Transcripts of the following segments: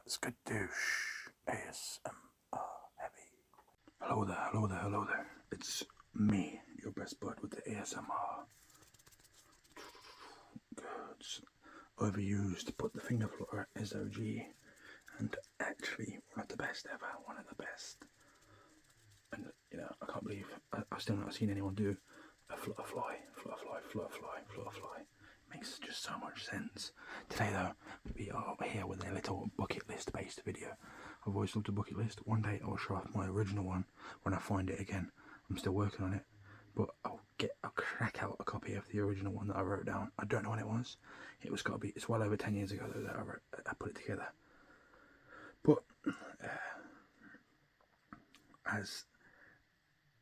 Skadoosh ASMR Heavy. Hello there, hello there, hello there. It's me, your best bud with the ASMR. Good. Overused, put the finger flutter SOG, and actually one of the best ever, one of the best. And you know, I can't believe I've still not seen anyone do a flutter fly. Makes just so much sense. Today though, we are here with a little bucket list based video. I've always loved a bucket list. One day I'll show off my original one when I find it again. I'm still working on it, but I'll crack out a copy of the original one that I wrote down. I don't know when it was. It's well over 10 years ago though that I put it together. But as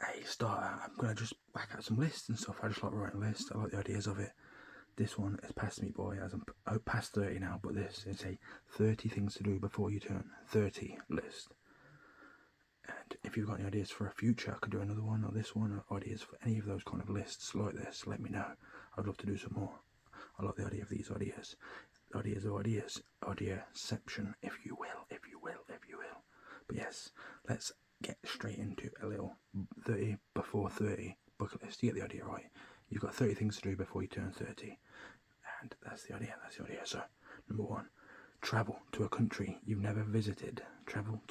a starter, I'm gonna just whack out some lists and stuff. I just like writing lists. I like the ideas of it. This one has passed me by as I'm past 30 now, but this is a 30 things to do before you turn 30 list. And if you've got any ideas for a future, I could do another one, or this one, or ideas for any of those kind of lists like this, let me know. I'd love to do some more. I like the idea of these ideas. Ideaception, if you will. But yes, let's get straight into a little 30 before 30 bucket list. You get the idea, right? You've got 30 things to do before you turn 30. And that's the idea. So, number 1, travel to a country you've never visited. Travel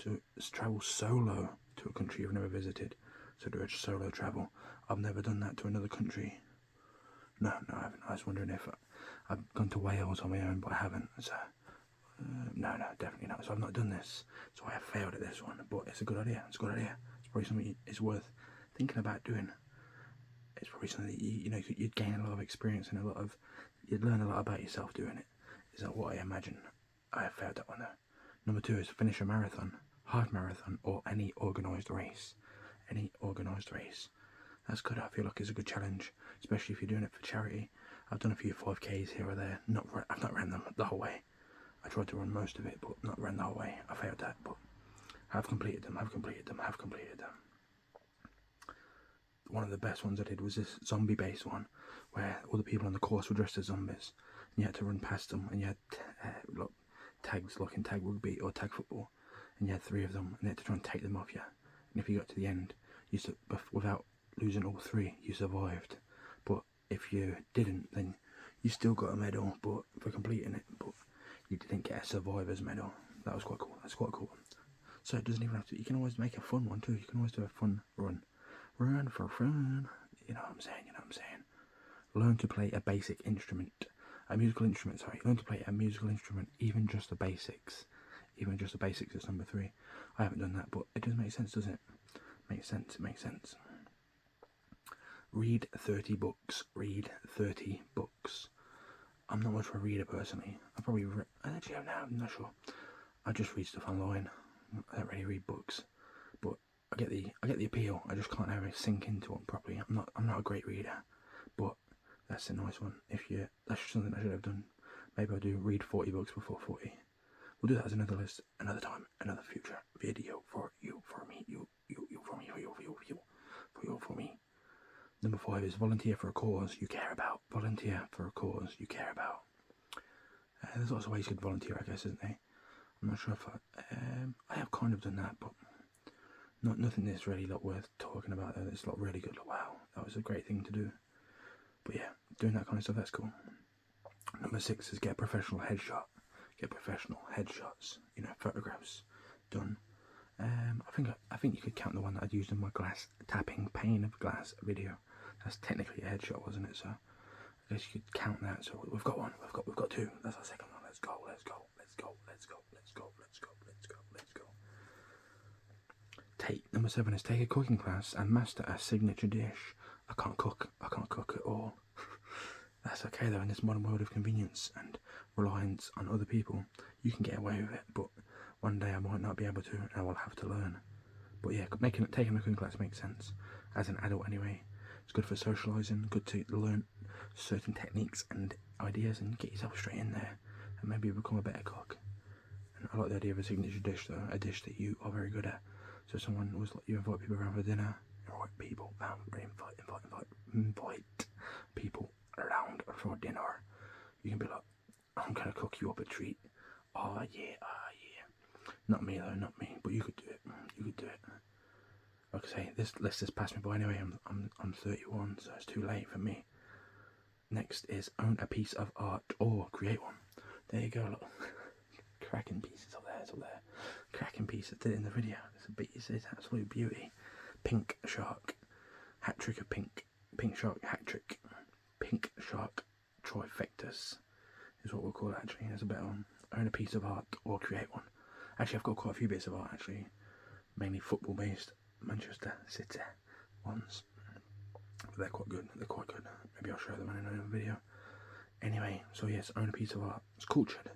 solo to a country you've never visited. So do a solo travel. I've never done that to another country. No, I haven't. I was wondering if I've gone to Wales on my own, but I haven't. So, no, definitely not. So I've not done this. So I have failed at this one. But it's a good idea. It's probably something it's worth thinking about doing. It's probably something that you'd gain a lot of experience and you'd learn a lot about yourself doing it. Is that what I imagine? I have failed that one though. Number 2 is finish a marathon, half marathon, or any organised race. That's good. I feel like it's a good challenge, especially if you're doing it for charity. I've done a few 5Ks here or there. I've not ran them the whole way. I tried to run most of it, but not ran the whole way. I failed that, but I've completed them. One of the best ones I did was this zombie-based one, where all the people on the course were dressed as zombies, and you had to run past them, and you had tags like in tag rugby or tag football, and you had 3 of them, and you had to try and take them off you. And if you got to the end, without losing all 3, you survived. But if you didn't, then you still got a medal, but for completing it, but you didn't get a survivor's medal. That was quite cool. That's quite a cool one. So it doesn't even have to. You can always make a fun one too. You can always do a fun run. Run for fun. You know what I'm saying. Learn to play a basic instrument. Learn to play a musical instrument, even just the basics. Is number 3. I haven't done that, but it does make sense, doesn't it? Makes sense. Read 30 books. I'm not much of a reader personally. I'm not sure. I just read stuff online. I don't really read books, but I get the appeal. I just can't ever sink into it properly. I'm not a great reader, but that's a nice one. That's something I should have done. Maybe I'll do read 40 books before 40. We'll do that as another list, another time, another future video for you, for me, you for me. Number 5 is volunteer for a cause you care about. There's lots of ways you could volunteer, I guess, isn't there? I'm not sure if I have kind of done that, but nothing that's really worth talking about though. It's really good. Wow, that was a great thing to do. But yeah, doing that kind of stuff, that's cool. Number 6 is get a professional headshot. Get professional headshots. Photographs done. I think you could count the one that I'd used in my glass tapping pane of glass video. That's technically a headshot, wasn't it? So I guess you could count that. So we've got one. We've got 2. That's our second one. Let's go. Number 7 is take a cooking class and master a signature dish. I can't cook at all. That's okay though, in this modern world of convenience and reliance on other people, you can get away with it, but one day I might not be able to, and I will have to learn. But yeah, taking a cooking class makes sense, as an adult anyway. It's good for socialising, good to learn certain techniques and ideas and get yourself straight in there, and maybe become a better cook. And I like the idea of a signature dish though, a dish that you are very good at. So you invite people around for dinner, invite people around for dinner. You can be like, I'm gonna cook you up a treat. Oh yeah. Not me though, not me. But you could do it. You could do it. Like I say, this list has passed me by anyway. I'm 31, so it's too late for me. Next is own a piece of art or create one. There you go. Look. Cracking pieces up there. It's up there. Cracking pieces. Did it in the video. It's absolute beauty. Pink shark. Hat trick of pink. Pink shark hat trick. Pink shark trifectas is what we'll call it actually. There's a better one. Own a piece of art or create one. Actually, I've got quite a few bits of art actually. Mainly football based. Manchester City ones. But they're quite good. They're quite good. Maybe I'll show them in another video. Anyway, so yes, own a piece of art. It's cultured.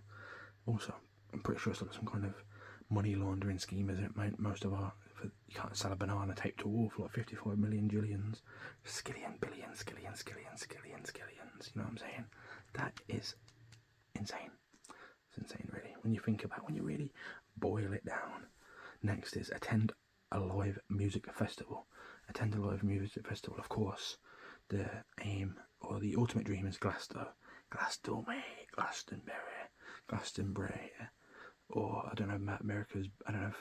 Also, I'm pretty sure it's like some kind of money laundering scheme, isn't it? Most of art. You can't sell a banana taped to a wall for like 55 million jillions. Skillion, billion, skillion, skillion, skillion, skillions. You know what I'm saying? That is insane. It's insane, really. When you think about, when you really boil it down. Next is attend a live music festival. Attend a live music festival, of course. The aim or the ultimate dream is Glastonbury, or I don't know, America's. I don't know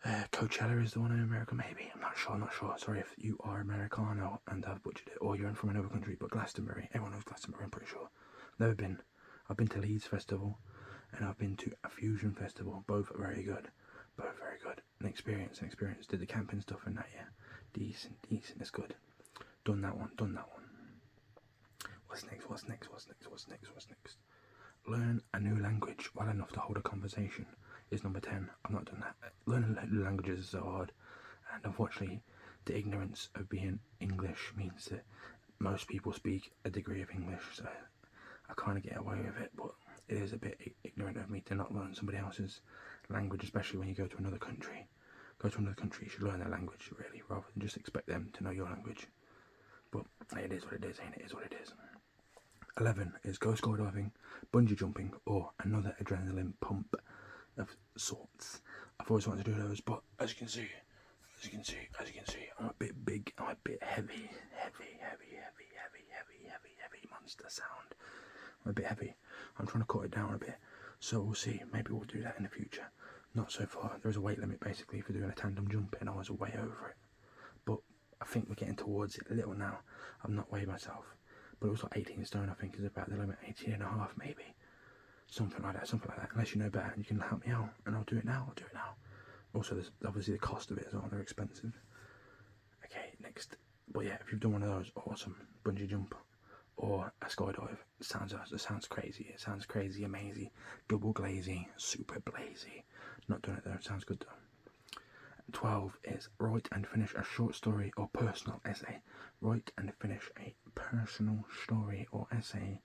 if Coachella is the one in America. Maybe I'm not sure. Sorry if you are Americano and I've butchered it, or you're from another country. But Glastonbury, everyone knows Glastonbury. I'm pretty sure. Never been. I've been to Leeds Festival, and I've been to a Fusion Festival. Both are very good. Both very good. An experience. Did the camping stuff in that, yeah. Decent. It's good. Done that one. What's next? Learn a new language well enough to hold a conversation is number 10. I've not done that. Learning new languages is so hard, and unfortunately the ignorance of being English means that most people speak a degree of English, so I kind of get away with it, but it is a bit ignorant of me to not learn somebody else's language, especially when you go to another country. You should learn their language, really, rather than just expect them to know your language. But it is what it is, ain't it? It is what it is. 11 is go skydiving, bungee jumping, or another adrenaline pump of sorts. I've always wanted to do those, but as you can see, I'm a bit big, I'm a bit heavy monster sound. I'm a bit heavy. I'm trying to cut it down a bit, so we'll see. Maybe we'll do that in the future. Not so far. There is a weight limit basically for doing a tandem jump, and I was way over it. But I think we're getting towards it a little now. I've not weighed myself, but it was like 18 stone. I think is about the limit. 18 and a half maybe. Something like that. Unless you know better, you can help me out, and I'll do it now. Also, there's obviously the cost of it as well. They're expensive. Okay, next. But yeah, if you've done one of those, awesome. Bungee jump or a skydive. It sounds crazy. It sounds crazy, amazing, double glazy, super blazy. Not done it though. It sounds good though. 12 is write and finish a short story or personal essay. Write and finish a personal story or essay.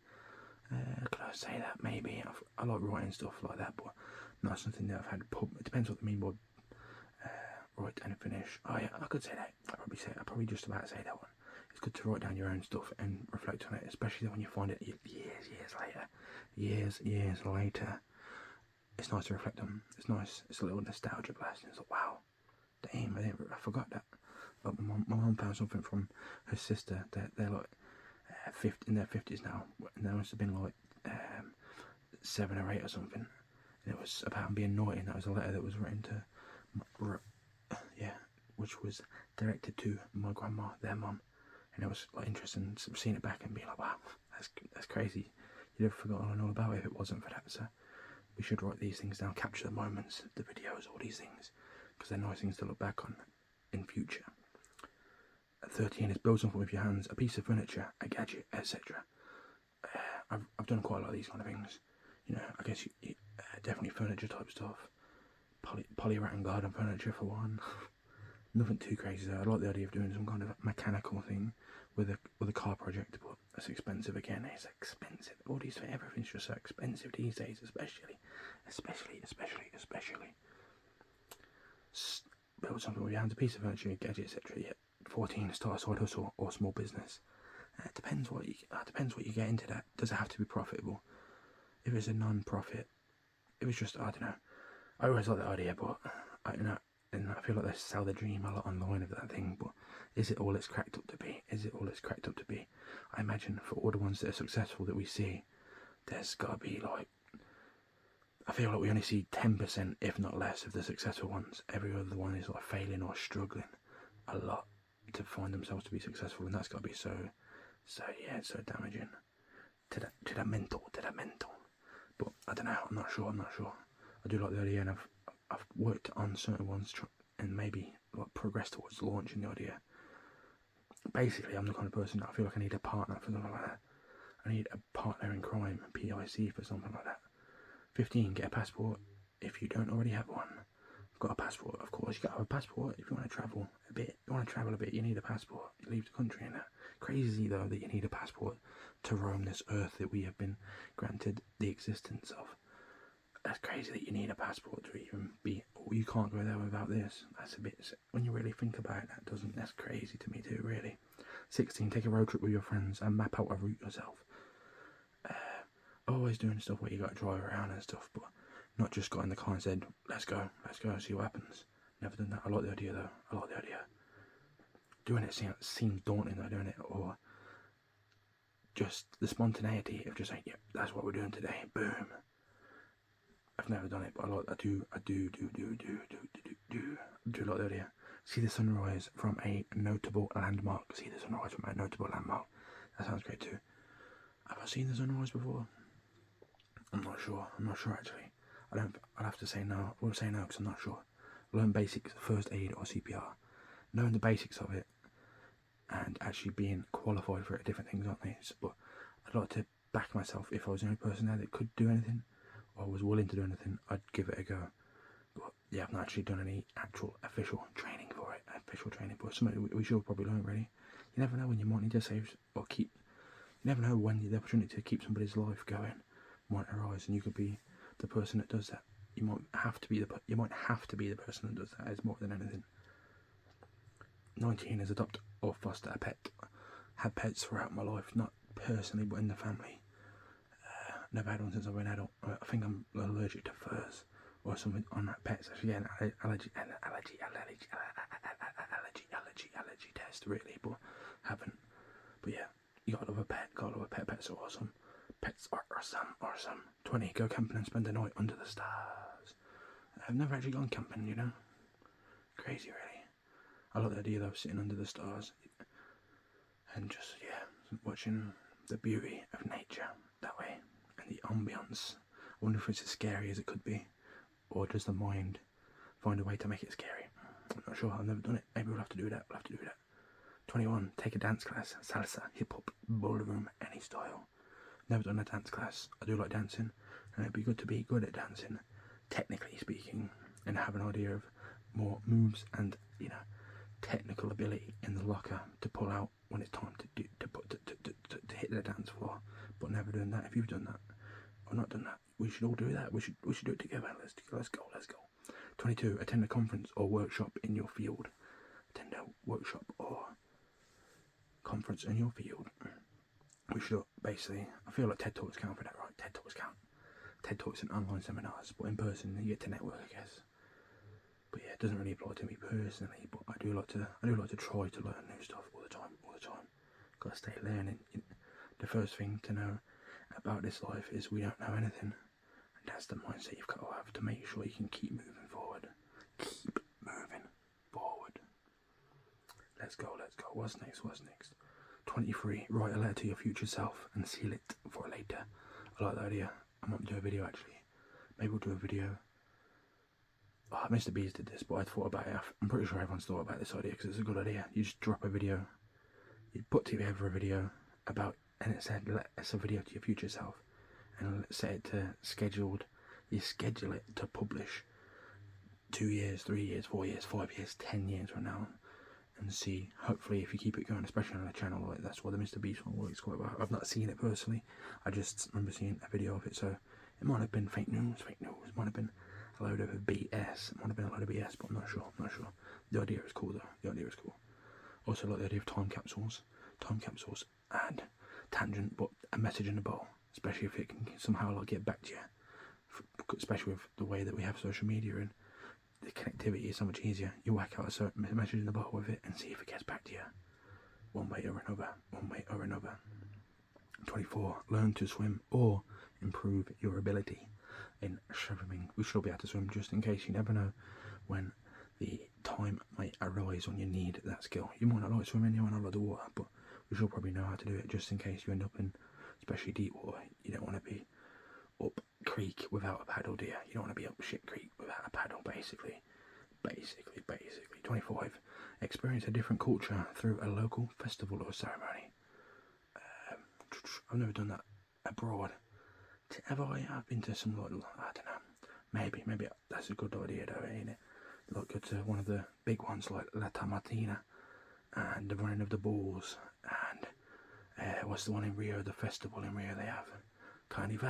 Could I say that? Maybe. I like writing stuff like that, but not something that I've had pub. It depends what they mean by write and finish. Oh yeah, I could say that. I'd probably just about say that one. It's good to write down your own stuff and reflect on it, especially when you find it years later. It's nice to reflect on. It's nice. It's a little nostalgia blast. It's like, wow, damn, I forgot that. But my mum found something from her sister. They're like in their 50s now, and there must have been like 7 or 8 or something. And it was about being naughty, and that was a letter that was written to, which was directed to my grandma, their mum. And it was like interesting seeing it back and being like, wow, that's crazy. You'd have forgotten all about it if it wasn't for that. So we should write these things down, capture the moments, the videos, all these things, because they're nice things to look back on in future. 13 is build something with your hands, a piece of furniture, a gadget, etc. I've done quite a lot of these kind of things. You know, I guess you definitely furniture type stuff. Poly-rattan garden furniture for one. Nothing too crazy though. I like the idea of doing some kind of mechanical thing with a car project, but it's expensive again. It's expensive. All these, everything's just so expensive these days, especially. Build something with your hands, a piece of furniture, a gadget, etc. Yeah. 14, start a side hustle or small business. It depends what you get into that. Does it have to be profitable? If it's a non-profit, if it's just, I don't know. I always like that idea, but I feel like they sell the dream a lot online of that thing, but is it all it's cracked up to be? I imagine for all the ones that are successful that we see, there's got to be like I feel like we only see 10%, if not less, of the successful ones. Every other one is like failing or struggling a lot to find themselves to be successful, and that's got to be so yeah, it's so damaging to the mental. But I don't know. I'm not sure. I do like the idea, and I've worked on certain ones and maybe like progressed towards launching the idea. Basically, I'm the kind of person that I feel like I need a partner for something like that. I need a partner in crime, PIC, for something like that. 15, get a passport if you don't already have one. I've got a passport, of course. You got to have a passport if you want to travel a bit. You need a passport. You leave the country and that. Crazy though that you need a passport to roam this earth that we have been granted the existence of. That's crazy that you need a passport to even be. Oh, you can't go there without this. That's a bit. When you really think about it, that's crazy to me too. Really. 16, take a road trip with your friends and map out a route yourself. Always doing stuff where you got to drive around and stuff, but not just got in the car and said, let's go, see what happens. Never done that. I like the idea though. Doing it seems daunting though, doing it, or just the spontaneity of just saying, yeah, that's what we're doing today. Boom. I've never done it, but I do like the idea. See the sunrise from a notable landmark. That sounds great too. Have I seen the sunrise before? I'm not sure actually. I'll have to say no. I won't say no because I'm not sure. Learn basics, first aid or CPR. Knowing the basics of it and actually being qualified for it are different things, aren't they? But I'd like to back myself. If I was the only person there that could do anything or was willing to do anything, I'd give it a go. But yeah, I've not actually done any actual official training for it. But something we should probably learn, really. You never know when you might need to save or keep. You never know when the opportunity to keep somebody's life going might arise, and you could be the person that does that. You might have to be the person that does that, as more than anything. 19 is adopt or foster a pet. Had pets throughout my life, not personally, but in the family. Never had one since I've been an adult. I think I'm allergic to furs or something on that pets. Actually, yeah, an allergy test, really, but haven't. But yeah, you gotta love a pet. Pets are awesome. Pets are awesome. 20, go camping and spend the night under the stars. I've never actually gone camping, you know. Crazy, really. I like the idea though, sitting under the stars and just, yeah, watching the beauty of nature that way and the ambience. I wonder if it's as scary as it could be, or does the mind find a way to make it scary? I'm not sure. I've never done it. Maybe we'll have to do that. 21, take a dance class. Salsa, hip hop, ballroom, any style. Never done a dance class. I do like dancing, and it'd be good to be good at dancing, technically speaking, and have an idea of more moves and, you know, technical ability in the locker to pull out when it's time to hit the dance floor. But never done that. If you've done that or not done that, we should all do that. We should do it together. Let's go. 22, attend a conference or workshop in your field. Attend a workshop or conference in your field. We should basically, I feel like TED Talks count for that, right? TED Talks and online seminars, but in person you get to network, I guess. But yeah, it doesn't really apply to me personally, but I do like to try to learn new stuff all the time. Gotta stay learning. The first thing to know about this life is we don't know anything, and that's the mindset you've got to have to make sure you can keep moving forward. Let's go. What's next? 23, write a letter to your future self and seal it for later. I like that idea. I might do a video actually. Maybe we'll do a video. Oh, Mr. Beast did this, but I thought about it. I'm pretty sure everyone's thought about this idea because it's a good idea. You just drop a video. You put together a video about, and it said, it's a video to your future self. And set it to scheduled. You schedule it to publish 2 years, 3 years, 4 years, 5 years, 10 years from now. And see, hopefully, if you keep it going, especially on a channel like that's why the Mr. Beast one works quite well. I've not seen it personally, I just remember seeing a video of it, so it might have been fake news, it might have been a load of BS, but I'm not sure. The idea is cool though, Also like the idea of time capsules and tangent, but a message in a bowl, especially if it can somehow like get back to you, especially with the way that we have social media and the connectivity is so much easier. You whack out a certain message in the bottle with it and see if it gets back to you one way or another. 24, learn to swim or improve your ability. in swimming. We should all be able to swim, just in case. You never know when the time might arise when you need that skill. You might not like swimming, you might not like the water, but we should probably know how to do it, just in case you end up in especially deep water. You don't want to be up creek without a paddle, do you? You don't want to be up shit creek without a paddle, basically. 25. Experience a different culture through a local festival or ceremony. I've never done that abroad. Have I? I've been to some, I don't know. Maybe that's a good idea though, ain't it? Like go to one of the big ones like La Tamatina and the running of the bulls, and what's the one in Rio, the festival in Rio they have? Carnival,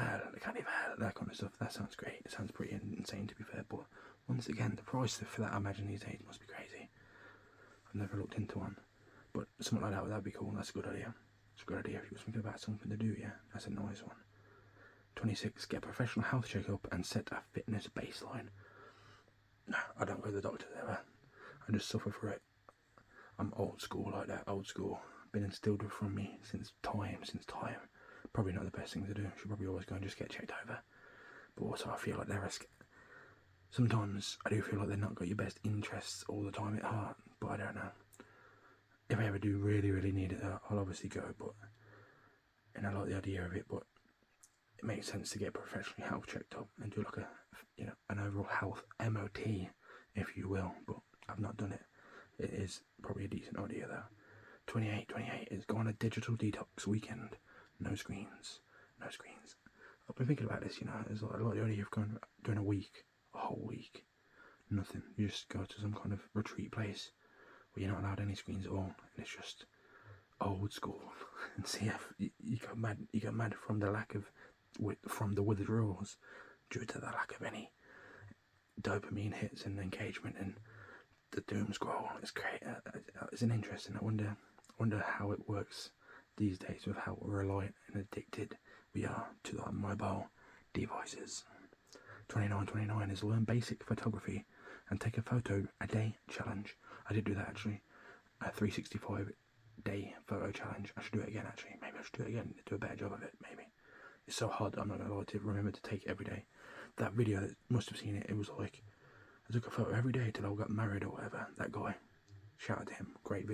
that kind of stuff. That sounds great. It sounds pretty insane, to be fair, but once again, the price for that, I imagine these days, must be crazy. I've never looked into one, but something like that'd be cool. That's a good idea. It's a good idea if you were thinking about something to do, yeah. That's a nice one. 26. Get a professional health checkup and set a fitness baseline. No, I don't go to the doctor ever. I just suffer for it. I'm old school like that, old school. Been instilled from me since time. Probably not the best thing to do. Should probably always go and just get checked over. But also I feel like sometimes I do feel like they're not got your best interests all the time at heart, but I don't know. If I ever do really need it, I'll obviously go, and I like the idea of it, but it makes sense to get professionally health checked up and do like an overall health MOT, if you will, but I've not done it. It is probably a decent idea though. 28 is go on a digital detox weekend. No screens. I've been thinking about this, there's a lot of the idea of doing a whole week, nothing. You just go to some kind of retreat place where you're not allowed any screens at all, and it's just old school. And see if you go mad from the withdrawals due to the lack of any dopamine hits and engagement and the doom scroll. It's great. It's an interesting. I wonder how it works these days with how reliant and addicted we are to our mobile devices. 29 is learn basic photography and take a photo a day challenge. I did do that actually. A 365 day photo challenge. I should do it again actually. Maybe I should do it again, do a better job of it, maybe. It's so hard, I'm not going to lie, to remember to take it every day. That video, that must have seen it, it was like, I took a photo every day till I got married or whatever. That guy, shout out to him, great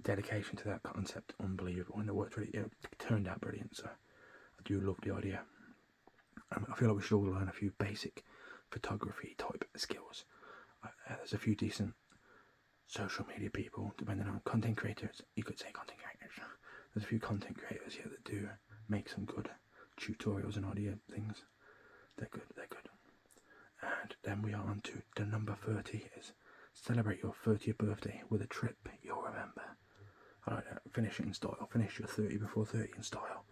dedication to that concept, unbelievable, and it worked really, it turned out brilliant, so I do love the idea. I feel like we should all learn a few basic photography type skills. There's a few decent social media people, depending on content creators, you could say content creators. There's a few content creators here that do make some good tutorials and idea things. They're good. And then we are on to the number 30 is celebrate your 30th birthday with a trip you'll remember. I like that. Finish it in style. Finish your 30 before 30 in style.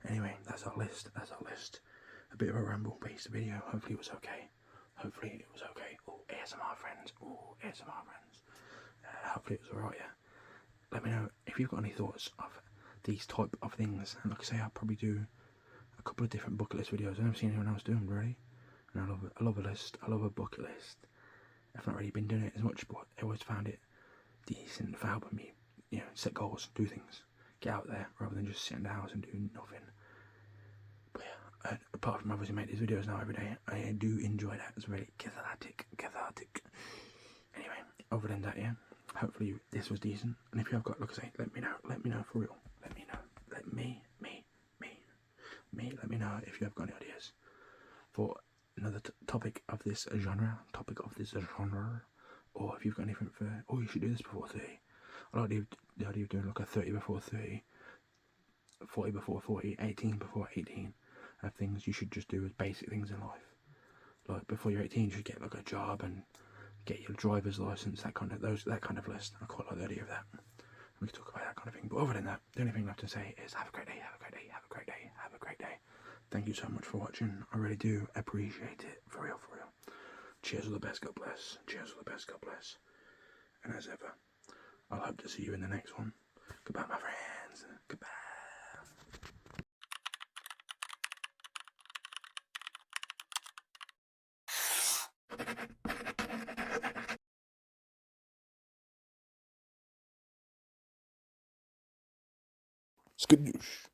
Anyway, that's our list. A bit of a ramble-based video. Hopefully it was okay. Oh, ASMR friends. Hopefully it was alright, yeah. Let me know if you've got any thoughts of these type of things. And like I say, I'll probably do a couple of different bucket list videos. I've never seen anyone else do them, really. And I love a list. I love a bucket list. I've not really been doing it as much, but I always found it decent for helping me, set goals, do things, get out there, rather than just sit in the house and do nothing. But yeah, apart from obviously make these videos now every day, I do enjoy that. It's very cathartic. Anyway, other than that, yeah, hopefully this was decent. And if you have got, like I say, let me know for real. Let me know. Let me know if you have got any ideas for another topic of this genre, or if you've got anything for, you should do this before 30. I like the idea of doing like a 30 before 30, 40 before 40, 18 before 18, of things you should just do as basic things in life. Like before you're 18, you should get like a job and get your driver's license, that kind of list. I quite like the idea of that. We can talk about that kind of thing. But other than that, the only thing left to say is have a great day. Thank you so much for watching. I really do appreciate it. For real. Cheers, all the best. God bless. And as ever, I'll hope to see you in the next one. Goodbye, my friends. Goodbye. Skadoosh.